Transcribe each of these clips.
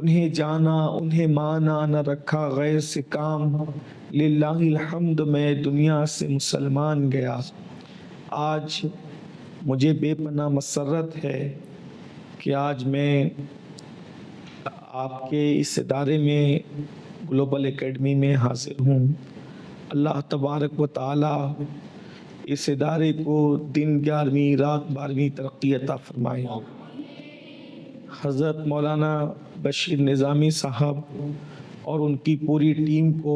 انہیں جانا انہیں مانا نہ رکھا غیر سے کام، للہ الحمد میں دنیا سے مسلمان گیا۔ آج مجھے بے پناہ مسرت ہے کہ آج میں آپ کے اس ادارے میں گلوبل اکیڈمی میں حاضر ہوں۔ اللہ تبارک و تعالی اس ادارے کو دن 11ویں رات 12ویں ترقی عطا فرمائے۔ حضرت مولانا بشیر نظامی صاحب اور ان کی پوری ٹیم کو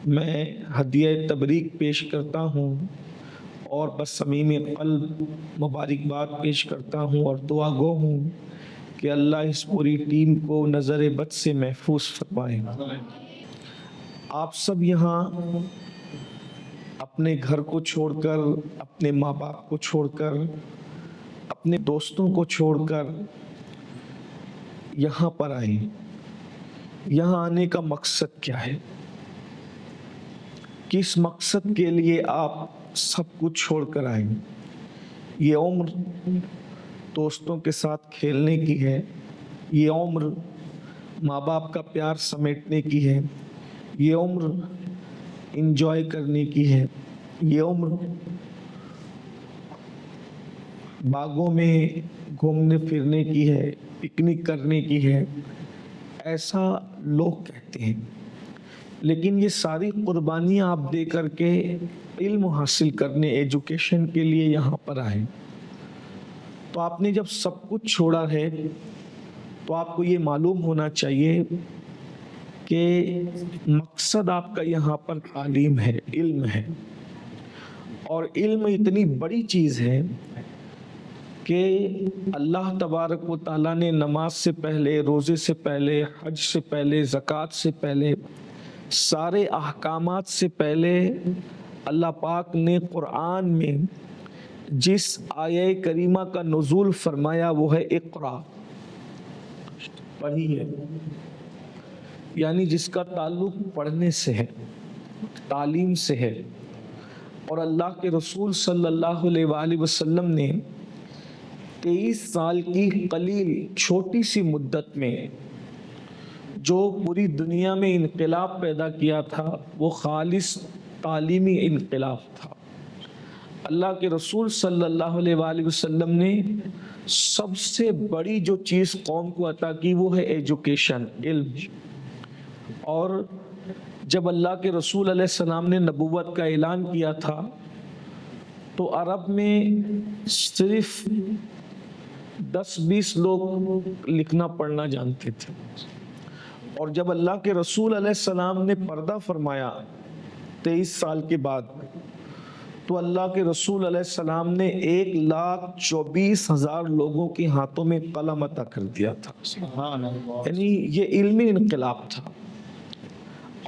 میں ہدیہ تبریک پیش کرتا ہوں اور بصمیم قلب مبارکباد پیش کرتا ہوں اور دعا گو ہوں کہ اللہ اس پوری ٹیم کو نظر بد سے محفوظ فرمائے۔ آپ سب یہاں اپنے گھر کو چھوڑ کر، اپنے ماں باپ کو چھوڑ کر، اپنے دوستوں کو چھوڑ کر یہاں پر آئے۔ یہاں آنے کا مقصد کیا ہے؟ کس مقصد کے لیے آپ سب کچھ چھوڑ کر آئیں؟ یہ عمر دوستوں کے ساتھ کھیلنے کی ہے، یہ عمر ماں باپ کا پیار سمیٹنے کی ہے، یہ عمر انجوائے کرنے کی ہے، یہ عمر باغوں میں گھومنے پھرنے کی ہے، پکنک کرنے کی ہے، ایسا لوگ کہتے ہیں۔ لیکن یہ ساری قربانیاں آپ دے کر کے علم حاصل کرنے، ایجوکیشن کے لیے یہاں پر آئے۔ تو آپ نے جب سب کچھ چھوڑا ہے تو آپ کو یہ معلوم ہونا چاہیے کہ مقصد آپ کا یہاں پر تعلیم ہے، علم ہے۔ اور علم اتنی بڑی چیز ہے کہ اللہ تبارک و تعالیٰ نے نماز سے پہلے، روزے سے پہلے، حج سے پہلے، زکوٰۃ سے پہلے، سارے احکامات سے پہلے اللہ پاک نے قرآن میں جس آیہ کریمہ کا نزول فرمایا وہ ہے اقرا، پڑھیے، یعنی جس کا تعلق پڑھنے سے ہے، تعلیم سے ہے۔ اور اللہ کے رسول صلی اللہ علیہ وآلہ وسلم نے 23 سال کی قلیل چھوٹی سی مدت میں جو پوری دنیا میں انقلاب پیدا کیا تھا وہ خالص تعلیمی انقلاب تھا۔ اللہ کے رسول صلی اللہ علیہ وآلہ وسلم نے سب سے بڑی جو چیز قوم کو عطا کی وہ ہے ایجوکیشن، علم۔ اور جب اللہ کے رسول علیہ السلام نے نبوت کا اعلان کیا تھا تو عرب میں صرف 10-20 لوگ لکھنا پڑھنا جانتے تھے، اور جب اللہ کے رسول علیہ السلام نے پردہ فرمایا 23 سال کے بعد تو اللہ کے رسول علیہ السلام نے 1,24,000 لوگوں کے ہاتھوں میں قلم عطا کر دیا تھا۔ یعنی یہ علمی انقلاب تھا۔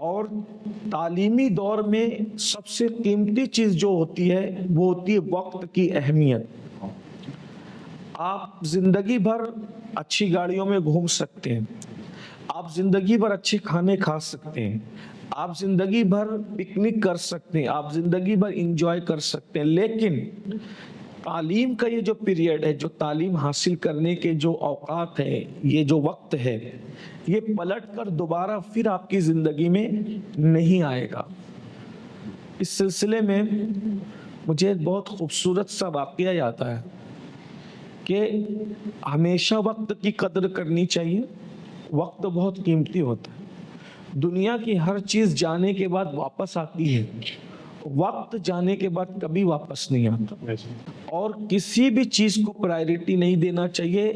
اور تعلیمی دور میں سب سے قیمتی چیز جو ہوتی ہے وہ ہوتی ہے وقت کی اہمیت۔ آپ زندگی بھر اچھی گاڑیوں میں گھوم سکتے ہیں، آپ زندگی بھر اچھے کھانے کھا سکتے ہیں، آپ زندگی بھر پکنک کر سکتے ہیں، آپ زندگی بھر انجوائے کر سکتے ہیں، لیکن تعلیم کا یہ جو پیریڈ ہے، جو تعلیم حاصل کرنے کے جو اوقات ہیں، یہ جو وقت ہے، یہ پلٹ کر دوبارہ پھر آپ کی زندگی میں نہیں آئے گا۔ اس سلسلے میں مجھے ایک بہت خوبصورت سا واقعہ یاد آیا کہ ہمیشہ وقت کی قدر کرنی چاہیے۔ وقت بہت قیمتی ہوتا ہے۔ دنیا کی ہر چیز جانے کے بعد واپس آتی ہے، وقت جانے کے بعد کبھی واپس نہیں آتا۔ اور کسی بھی چیز کو پرائیورٹی نہیں دینا چاہیے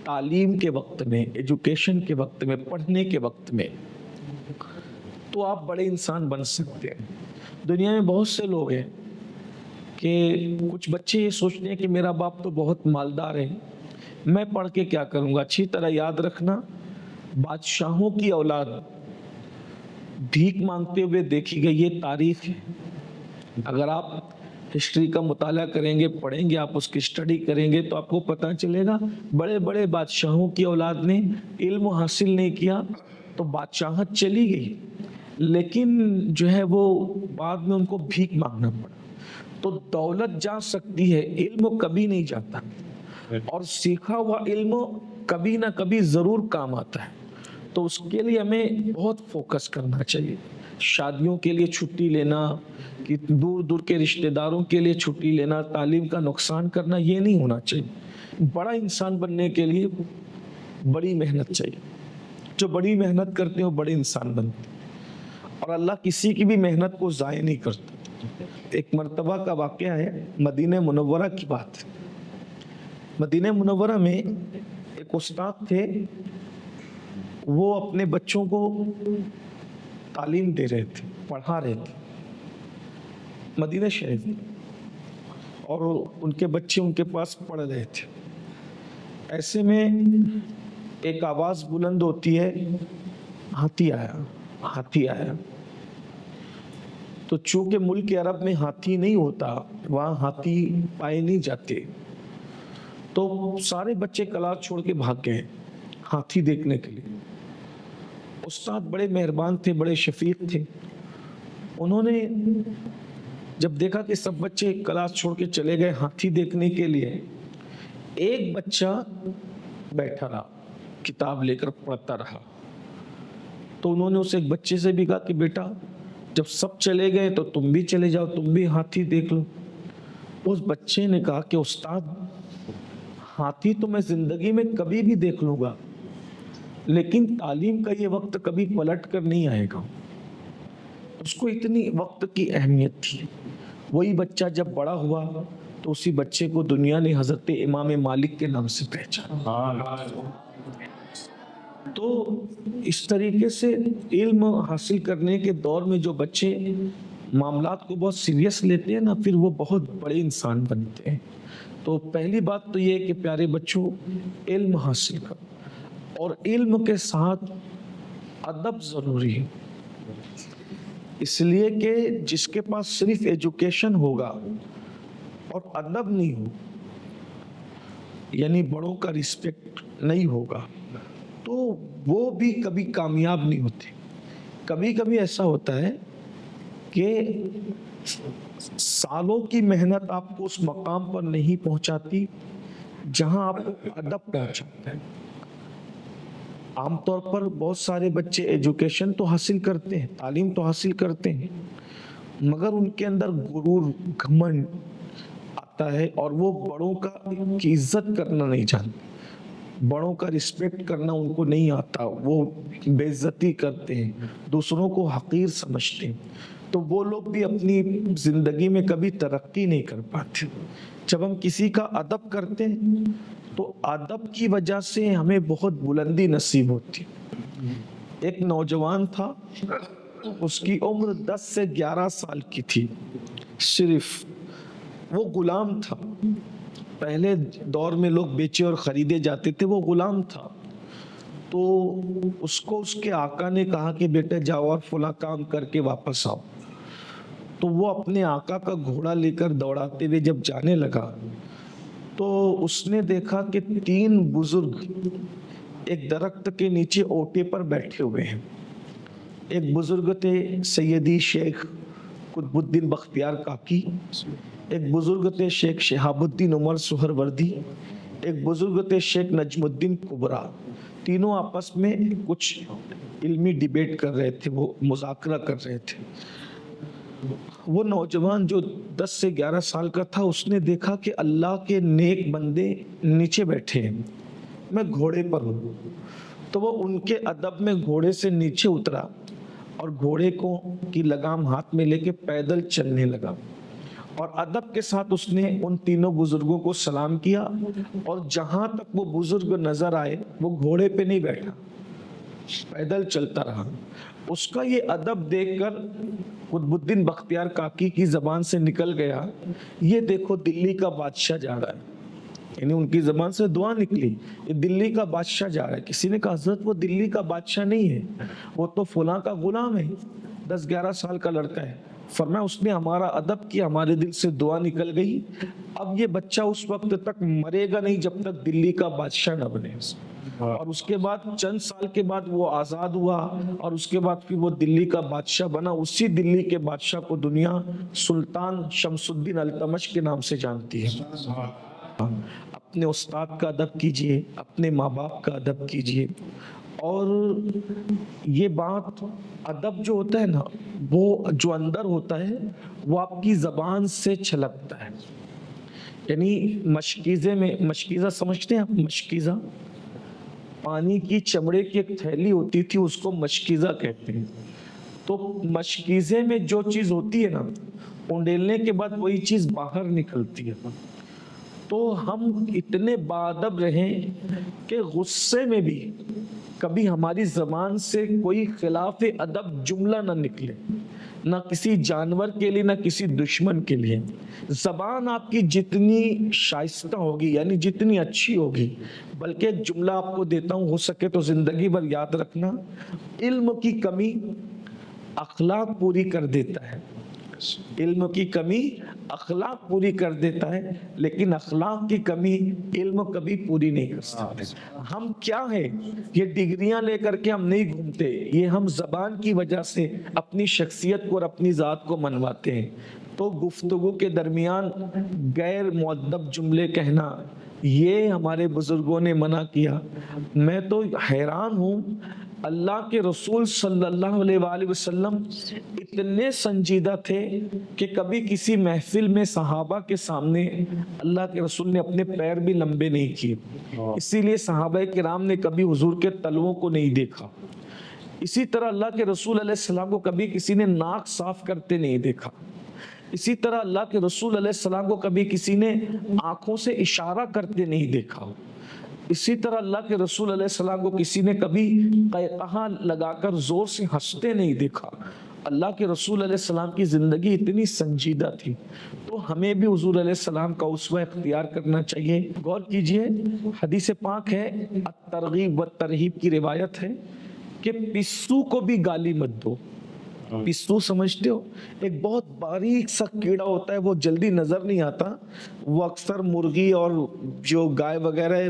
تعلیم کے وقت میں، ایجوکیشن کے وقت میں، پڑھنے کے وقت میں، تو آپ بڑے انسان بن سکتے ہیں۔ دنیا میں بہت سے لوگ ہیں کہ کچھ بچے یہ سوچتے ہیں کہ میرا باپ تو بہت مالدار ہے، میں پڑھ کے کیا کروں گا۔ اچھی طرح یاد رکھنا، بادشاہوں کی اولاد بھیک مانگتے ہوئے دیکھی گئی، یہ تاریخ ہے۔ اگر آپ ہسٹری کا مطالعہ کریں گے، پڑھیں گے، آپ اس کی اسٹڈی کریں گے تو آپ کو پتہ چلے گا بڑے بڑے بادشاہوں کی اولاد نے علم حاصل نہیں کیا تو بادشاہت چلی گئی، لیکن جو ہے وہ بعد میں ان کو بھیک مانگنا پڑا۔ تو دولت جا سکتی ہے، علم کبھی نہیں جاتا، اور سیکھا ہوا علم کبھی نہ کبھی ضرور کام آتا ہے۔ تو اس کے لیے ہمیں بہت فوکس کرنا چاہیے. شادیوں کے لیے چھٹی لینا, کہ دور دور کے رشتہ داروں کے لیے چھٹی لینا, تعلیم کا نقصان کرنا, یہ نہیں ہونا چاہیے. بڑا انسان بننے کے لیے بڑی محنت چاہیے. جو بڑی محنت کرتے ہیں وہ بڑے انسان بنتے ہیں, اور اللہ کسی کی بھی محنت کو ضائع نہیں کرتا. ایک مرتبہ کا واقعہ ہے, مدینہ منورہ کی بات ہے. مدینہ منورہ میں ایک استاد تھے, وہ اپنے بچوں کو تعلیم دے رہے تھے, پڑھا رہے تھے مدینہ شریف میں, اور ان کے بچے ان کے پاس پڑھ رہے تھے. ایسے میں ایک آواز بلند ہوتی ہے, ہاتھی آیا, ہاتھی آیا. تو چونکہ ملک عرب میں ہاتھی نہیں ہوتا, وہاں ہاتھی پائے نہیں جاتے, تو سارے بچے کلاس چھوڑ کے بھاگ گئے ہاتھی دیکھنے کے لیے. استاد بڑے مہربان تھے, بڑے شفیق تھے. انہوں نے جب دیکھا کہ سب بچے کلاس چھوڑ کے چلے گئے ہاتھی دیکھنے کے لیے, ایک بچہ بیٹھا رہا, کتاب لے کر پڑھتا رہا. تو انہوں نے اس ایک بچے سے بھی کہا کہ بیٹا جب سب چلے گئے تو تم بھی چلے جاؤ, تم بھی ہاتھی دیکھ لو. اس بچے نے کہا کہ استاد, ہاتھی تو میں زندگی میں کبھی بھی دیکھ لوں گا, لیکن تعلیم کا یہ وقت کبھی پلٹ کر نہیں آئے گا. اس کو اتنی وقت کی اہمیت تھی. وہی بچہ جب بڑا ہوا تو اسی بچے کو دنیا نے حضرت امام مالک کے نام سے پہچانا. تو اس طریقے سے علم حاصل کرنے کے دور میں جو بچے معاملات کو بہت سیریس لیتے ہیں نا, پھر وہ بہت بڑے انسان بنتے ہیں. تو پہلی بات تو یہ کہ پیارے بچوں, علم حاصل کرو, اور علم کے ساتھ ادب ضروری ہے. اس لیے کہ جس کے پاس صرف ایجوکیشن ہوگا اور ادب نہیں ہو, یعنی بڑوں کا رسپیکٹ نہیں ہوگا, تو وہ بھی کبھی کامیاب نہیں ہوتے. کبھی کبھی ایسا ہوتا ہے کہ سالوں کی محنت آپ کو اس مقام پر نہیں پہنچاتی جہاں آپ کو ادب پہنچاتا ہے. عام طور پر بہت سارے بچے ایجوکیشن تو حاصل کرتے ہیں, تعلیم تو حاصل کرتے ہیں, مگر ان کے اندر غرور, گھمنڈ آتا ہے, اور وہ بڑوں کی عزت کرنا نہیں جانتے, بڑوں کا رسپیکٹ کرنا ان کو نہیں آتا. وہ بے عزتی کرتے ہیں, دوسروں کو حقیر سمجھتے ہیں. تو وہ لوگ بھی اپنی زندگی میں کبھی ترقی نہیں کر پاتے. جب ہم کسی کا ادب کرتے ہیں تو ادب کی وجہ سے ہمیں بہت بلندی نصیب ہوتی. ایک نوجوان تھا, اس کی عمر 10 سے 11 سال کی تھی صرف. وہ غلام تھا. پہلے دور میں لوگ بیچے اور خریدے جاتے تھے, وہ غلام تھا. تو اس کو اس کے آقا نے کہا کہ بیٹا جاؤ اور فلاں کام کر کے واپس آؤ. تو وہ اپنے آقا کا گھوڑا لے کر دوڑاتے ہوئے جب جانے لگا تو اس نے دیکھا کہ 3 بزرگ ایک درخت کے نیچے اوٹے پر بیٹھے ہوئے ہیں. ایک بزرگ تھے سیدی شیخ قطب الدین بختیار کاکی, ایک بزرگ تھے شیخ شہاب الدین عمر سہروردی, ایک بزرگ تھے شیخ نجم الدین کبرا. تینوں آپس میں کچھ علمی ڈیبیٹ کر رہے تھے, وہ مذاکرہ کر رہے تھے. وہ نوجوان جو 10 سے 11 سال کا تھا, اس نے دیکھا کہ اللہ کے نیک بندے نیچے بیٹھے ہیں, میں گھوڑے پر ہوں. تو وہ ان کے ادب میں گھوڑے سے نیچے اترا اور گھوڑے کی لگام ہاتھ میں لے کے پیدل چلنے لگا, اور ادب کے ساتھ اس نے ان تینوں بزرگوں کو سلام کیا, اور جہاں تک وہ بزرگ نظر آئے وہ گھوڑے پہ نہیں بیٹھا, پیدل چلتا رہا. اس کا یہ ادب دیکھ کر قطب الدین بختیار کاکی کی زبان سے نکل گیا, یہ دیکھو دلی کا بادشاہ جا رہا ہے. یعنی ان کی زبان سے دعا نکلی, یہ دلی کا بادشاہ جا رہا ہے. کسی نے کہا حضرت وہ دلی کا بادشاہ نہیں ہے, وہ تو فلاں کا غلام ہے, 10-11 سال کا لڑکا ہے. فرمایا اس نے ہمارا ادب کیا, ہمارے دل سے دعا نکل گئی. اب یہ بچہ اس وقت تک مرے گا نہیں جب تک دلی کا بادشاہ نہ بنے. اور اس کے بعد چند سال کے بعد وہ آزاد ہوا, اور اس کے بعد پھر وہ دلی کا بادشاہ بنا. اسی دلی کے بادشاہ کو دنیا سلطان شمس الدین التمش کے نام سے جانتی ہے. اپنے استاد کا ادب کیجئے, اپنے ماں باپ کا ادب کیجئے, اور یہ بات ادب جو ہوتا ہے نا، وہ جو اندر ہوتا ہے وہ آپ کی زبان سے چھلکتا ہے. یعنی مشکیزے میں، مشکیزہ سمجھتے ہیں آپ؟ مشکیزہ پانی کی چمڑے کی ایک تھیلی ہوتی تھی، اس کو مشکیزہ کہتے ہیں. تو مشکیزے میں جو چیز ہوتی ہے نا، اونڈیلنے کے بعد وہی چیز باہر نکلتی ہے. تو ہم اتنے باادب رہیں کہ غصے میں بھی کبھی ہماری زبان سے کوئی خلاف ادب جملہ نہ نکلے، نہ کسی جانور کے لیے نہ کسی دشمن کے لیے. زبان آپ کی جتنی شائستہ ہوگی، یعنی جتنی اچھی ہوگی، بلکہ ایک جملہ آپ کو دیتا ہوں، ہو سکے تو زندگی بھر یاد رکھنا، علم کی کمی اخلاق پوری کر دیتا ہے. علم کی کمی اخلاق پوری کر دیتا ہے، لیکن اخلاق کی کمی علم کبھی پوری نہیں کر سکتے. ہم کیا ہیں؟ یہ ڈگریاں لے کر کے ہم نہیں گھومتے، یہ ہم زبان کی وجہ سے اپنی شخصیت کو اور اپنی ذات کو منواتے ہیں. تو گفتگو کے درمیان غیر مؤدب جملے کہنا، یہ ہمارے بزرگوں نے منع کیا. میں تو حیران ہوں، اللہ کے رسول صلی اللہ علیہ وآلہ وسلم اتنے سنجیدہ تھے کہ کبھی کسی محفل میں صحابہ کے سامنے اللہ کے رسول نے اپنے پیر بھی لمبے نہیں کیے. اسی لیے صحابہ کرام نے کبھی حضور کے تلووں کو نہیں دیکھا. اسی طرح اللہ کے رسول علیہ السلام کو کبھی کسی نے ناک صاف کرتے نہیں دیکھا. اسی طرح اللہ کے رسول علیہ السلام کو کبھی کسی نے آنکھوں سے اشارہ کرتے نہیں دیکھا. اسی طرح اللہ کے رسول علیہ السلام کو کسی نے کبھی قہقہا لگا کر زور سے ہنستے نہیں دیکھا. اللہ کے رسول علیہ السلام کی زندگی اتنی سنجیدہ تھی. تو ہمیں بھی حضور علیہ السلام کا اسوہ اختیار کرنا چاہیے. غور کیجئے، حدیث پاک ہے، الترغیب والترہیب کی روایت ہے کہ پسو کو بھی گالی مت دو. پسو سمجھتے ہو؟ ایک بہت باریک سا کیڑا ہوتا ہے، وہ جلدی نظر نہیں آتا. وہ اکثر مرغی اور جو گائے وغیرہ ہے،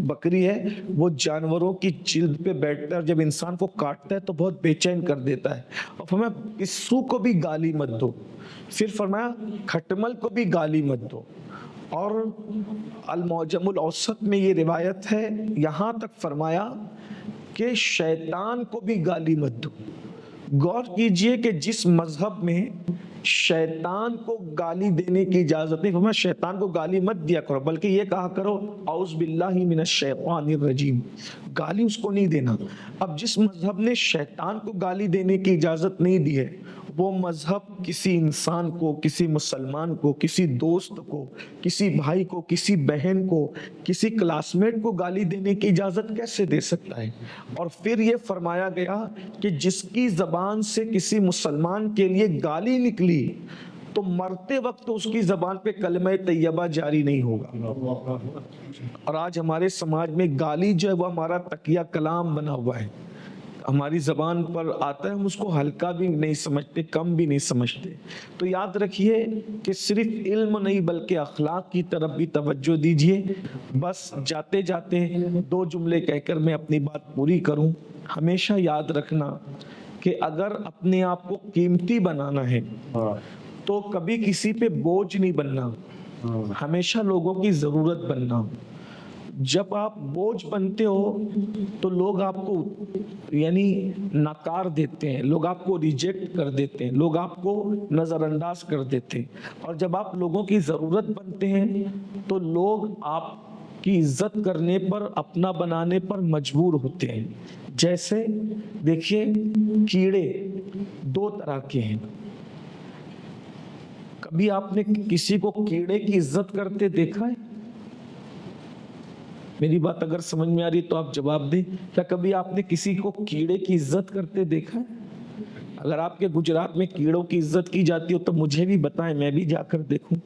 بکری ہے، وہ جانوروں کی جلد پہ بیٹھتا ہے اور جب انسان کو کاٹتا ہے تو بہت بے چین کر دیتا ہے. اور فرمایا پسو کو بھی گالی مت دو. پھر فرمایا کھٹمل کو بھی گالی مت دو. اور المعجم الاوسط میں یہ روایت ہے، یہاں تک فرمایا کہ شیطان کو بھی گالی مت دو. غور کیجئے کہ جس مذہب میں شیطان کو گالی دینے کی اجازت نہیں، فرمایا شیطان کو گالی مت دیا کرو، بلکہ یہ کہا کرو اعوذ باللہ من الشیطان الرجیم. گالی اس کو نہیں دینا. اب جس مذہب نے شیطان کو گالی دینے کی اجازت نہیں دی ہے، وہ مذہب کسی انسان کو، کسی مسلمان کو، کسی دوست کو، کسی بھائی کو، کسی بہن کو، کسی کلاس میٹ کو گالی دینے کی اجازت کیسے دے سکتا ہے؟ اور پھر یہ فرمایا گیا کہ جس کی زبان سے کسی مسلمان کے لیے گالی نکلی تو مرتے وقت اس کی زبان پہ کلمہ طیبہ جاری نہیں ہوگا. اور آج ہمارے سماج میں گالی جو ہے وہ ہمارا تکیہ کلام بنا ہوا ہے. ہماری زبان پر آتا ہے، ہم اس کو ہلکا بھی نہیں سمجھتے، کم بھی نہیں سمجھتے. تو یاد رکھیے کہ صرف علم نہیں بلکہ اخلاق کی طرف بھی توجہ دیجیے. بس جاتے جاتے دو جملے کہہ کر میں اپنی بات پوری کروں. ہمیشہ یاد رکھنا کہ اگر اپنے آپ کو قیمتی بنانا ہے تو کبھی کسی پہ بوجھ نہیں بننا، ہمیشہ لوگوں کی ضرورت بننا. جب آپ بوجھ بنتے ہو تو لوگ آپ کو یعنی ناکار دیتے ہیں، لوگ آپ کو ریجیکٹ کر دیتے ہیں، لوگ آپ کو نظر انداز کر دیتے ہیں. اور جب آپ لوگوں کی ضرورت بنتے ہیں تو لوگ آپ کی عزت کرنے پر، اپنا بنانے پر مجبور ہوتے ہیں. جیسے دیکھیے کیڑے دو طرح کے ہیں. کبھی آپ نے کسی کو کیڑے کی عزت کرتے دیکھا ہے؟ میری بات اگر سمجھ میں آ رہی تو آپ جواب دیں. کیا کبھی آپ نے کسی کو کیڑے کی عزت کرتے دیکھا ہے؟ اگر آپ کے گجرات میں کیڑوں کی عزت کی جاتی ہو تو مجھے بھی بتائیں، میں بھی جا کر دیکھوں.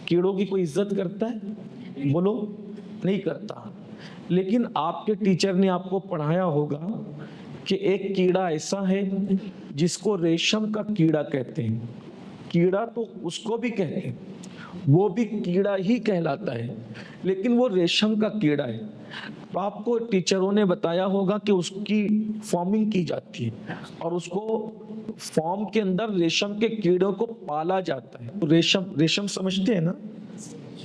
کیڑوں کی کوئی عزت کرتا ہے؟ بولو. نہیں کرتا. لیکن آپ کے ٹیچر نے آپ کو پڑھایا ہوگا کہ ایک کیڑا ایسا ہے جس کو ریشم کا کیڑا کہتے ہیں. کیڑا تو اس کو بھی کہتے ہیں، وہ بھی کیڑا ہی کہلاتا ہے، لیکن وہ ریشم کا کیڑا ہے. آپ کو ٹیچروں نے بتایا ہوگا کہ اس کی فارمنگ کی جاتی ہے اور اس کو فارم کے اندر ریشم کے کیڑوں کو پالا جاتا ہے. ریشم سمجھتے ہیں نا؟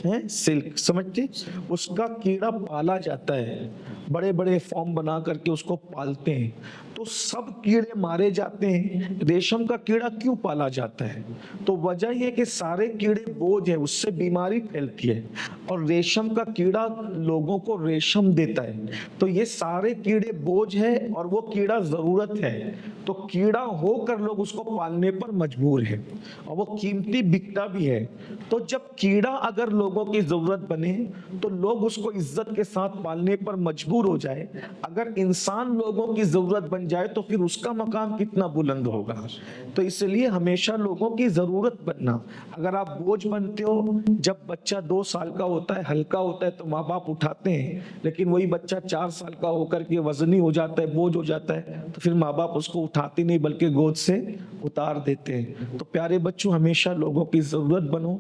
ہے سلک، سمجھتے، اس کا کیڑا پالا جاتا ہے، بڑے بڑے فارم بنا کر کے اس کو پالتے ہیں، تو سب کیڑے مارے جاتے ہیں، ریشم کا کیڑا کیوں پالا جاتا ہے؟ تو وجہ یہ کہ سارے کیڑے بوجھ ہیں، اس سے بیماری پھیلتی ہے، اور ریشم کا کیڑا لوگوں کو ریشم دیتا ہے، تو یہ سارے کیڑے بوجھ ہے اور وہ کیڑا ضرورت ہے، تو کیڑا ہو کر لوگ اس کو پالنے پر مجبور ہیں، اور وہ قیمتی بکتا بھی ہے، تو جب کیڑا اگر لوگوں کی ضرورت بنے تو لوگ اس کو عزت کے ساتھ پالنے پر مجبور ہو جائے، اگر انسان لوگوں کی ضرورت بن جائے تو پھر اس کا مقام کتنا بلند ہوگا۔ تو اس لیے ہمیشہ لوگوں کی ضرورت بننا، اگر آپ بوجھ بنتے ہو، جب بچہ 2 سال کا ہوتا ہے، ہلکا ہوتا ہے تو ماں باپ اٹھاتے ہیں، لیکن وہی بچہ 4 سال کا ہو کر کے وزنی ہو جاتا ہے، بوجھ ہو جاتا ہے، تو پھر ماں باپ اس کو اٹھاتے نہیں بلکہ گود سے اتار دیتے ہیں۔ تو پیارے بچوں، ہمیشہ لوگوں کی ضرورت بنو،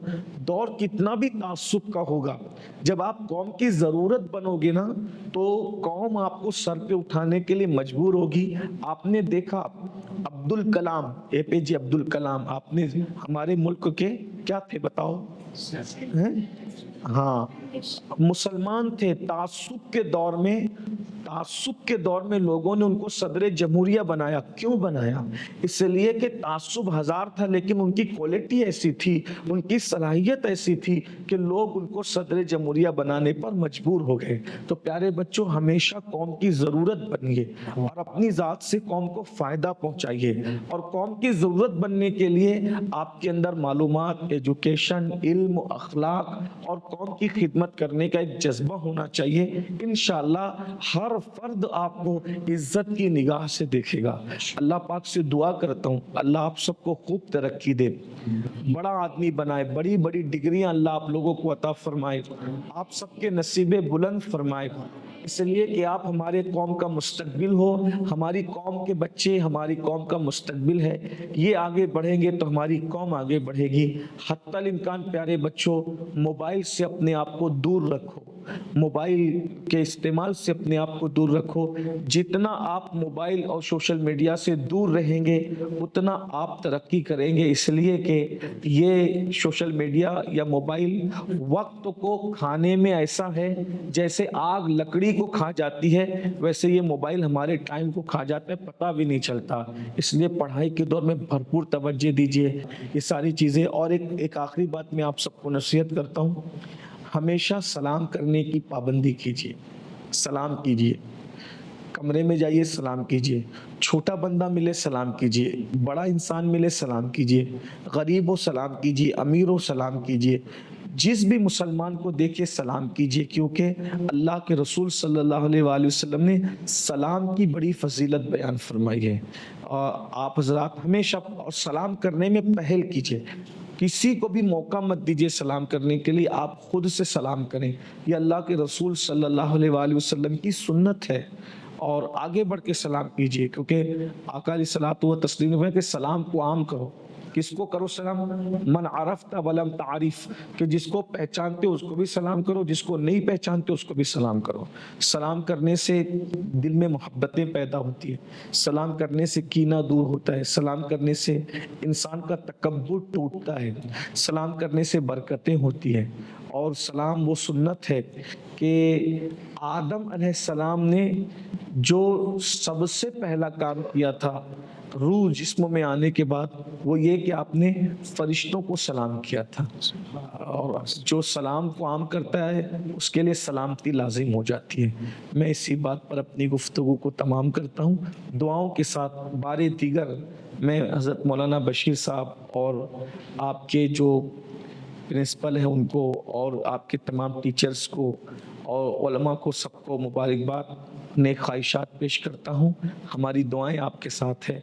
دور کتنا بھی تعصب کا ہوگا، جب آپ قوم کی ضرورت بنو گے نا تو قوم آپ کو سر پہ اٹھانے کے لیے مجبور ہوگی۔ آپ نے دیکھا عبد الکلام، اے پی جے عبد الکلام، آپ نے ہمارے ملک کے کیا تھے بتاؤ؟ ہاں، مسلمان تھے، تعصب کے دور میں لوگوں نے ان کو صدر جمہوریہ بنایا۔ کیوں بنایا؟ اس لیے کہ تعصب ہزار تھا لیکن ان کی کوالٹی ایسی تھی، ان کی صلاحیت ایسی تھی کہ لوگ ان کو صدر جمہوریہ بنانے پر مجبور ہو گئے۔ تو پیارے بچوں، ہمیشہ قوم کی ضرورت بنیے اور اپنی ذات سے قوم کو فائدہ پہنچائیے، اور قوم کی ضرورت بننے کے لیے آپ کے اندر معلومات، ایجوکیشن، علم، اخلاق اور قوم کی خدمت کرنے کا ایک جذبہ ہونا چاہیے۔ انشاءاللہ ہر فرد آپ کو عزت کی نگاہ سے دیکھے گا۔ اللہ پاک سے دعا کرتا ہوں اللہ آپ سب کو خوب ترقی دے، بڑا آدمی بنائے، بڑی بڑی ڈگریاں اللہ آپ لوگوں کو عطا فرمائے، آپ سب کے نصیبے بلند فرمائے، اس لیے کہ آپ ہمارے قوم کا مستقبل ہو، ہماری قوم کے بچے ہماری قوم کا مستقبل ہے، یہ آگے بڑھیں گے تو ہماری قوم آگے بڑھے گی۔ حتی الامکان پیارے بچوں، موبائل سے اپنے آپ کو دور رکھو، موبائل کے استعمال سے اپنے آپ کو دور رکھو، جتنا آپ موبائل اور سوشل میڈیا سے دور رہیں گے اتنا آپ ترقی کریں گے، اس لیے کہ یہ سوشل میڈیا یا موبائل وقت کو کھانے میں ایسا ہے جیسے آگ لکڑی کو کھا جاتی ہے، ویسے یہ موبائل ہمارے ٹائم کو کھا جاتا ہے، پتہ بھی نہیں چلتا، اس لیے پڑھائی کے دور میں بھرپور توجہ دیجیے یہ ساری چیزیں۔ اور ایک آخری بات میں آپ سب کو نصیحت کرتا ہوں، ہمیشہ سلام کرنے کی پابندی کیجیے، سلام کیجیے، کمرے میں جائیے سلام کیجیے، چھوٹا بندہ ملے سلام کیجیے، بڑا انسان ملے سلام کیجیے، غریب ہو سلام کیجیے، امیر ہو سلام کیجیے، جس بھی مسلمان کو دیکھے سلام کیجیے، کیونکہ اللہ کے رسول صلی اللہ علیہ وآلہ وسلم نے سلام کی بڑی فضیلت بیان فرمائی ہے، اور آپ حضرات ہمیشہ اور سلام کرنے میں پہل کیجیے، کسی کو بھی موقع مت دیجیے سلام کرنے کے لیے، آپ خود سے سلام کریں، یہ اللہ کے رسول صلی اللہ علیہ وآلہ وسلم کی سنت ہے، اور آگے بڑھ کے سلام کیجیے، کیونکہ آقا علیہ الصلوۃ والتسلیم ہے کہ سلام کو عام کرو، کس کو کرو سلام؟ من عرفت ولم تعرف، کہ جس کو پہچانتے ہو اس کو بھی سلام کرو، جس کو نہیں پہچانتے اس کو بھی سلام کرو۔ سلام کرنے سے دل میں محبتیں پیدا ہوتی ہیں، سلام کرنے سے کینہ دور ہوتا ہے، سلام کرنے سے انسان کا تکبر ٹوٹتا ہے، سلام کرنے سے برکتیں ہوتی ہیں، اور سلام وہ سنت ہے کہ آدم علیہ السلام نے جو سب سے پہلا کام کیا تھا روح جسم میں آنے کے بعد، وہ یہ کہ آپ نے فرشتوں کو سلام کیا تھا، اور جو سلام کو عام کرتا ہے اس کے لیے سلامتی لازم ہو جاتی ہے۔ میں اسی بات پر اپنی گفتگو کو تمام کرتا ہوں، دعاؤں کے ساتھ بار دیگر میں حضرت مولانا بشیر صاحب اور آپ کے جو پرنسپل ہیں ان کو، اور آپ کے تمام ٹیچرز کو اور علماء کو، سب کو مبارکباد، نیک خواہشات پیش کرتا ہوں، ہماری دعائیں آپ کے ساتھ ہے۔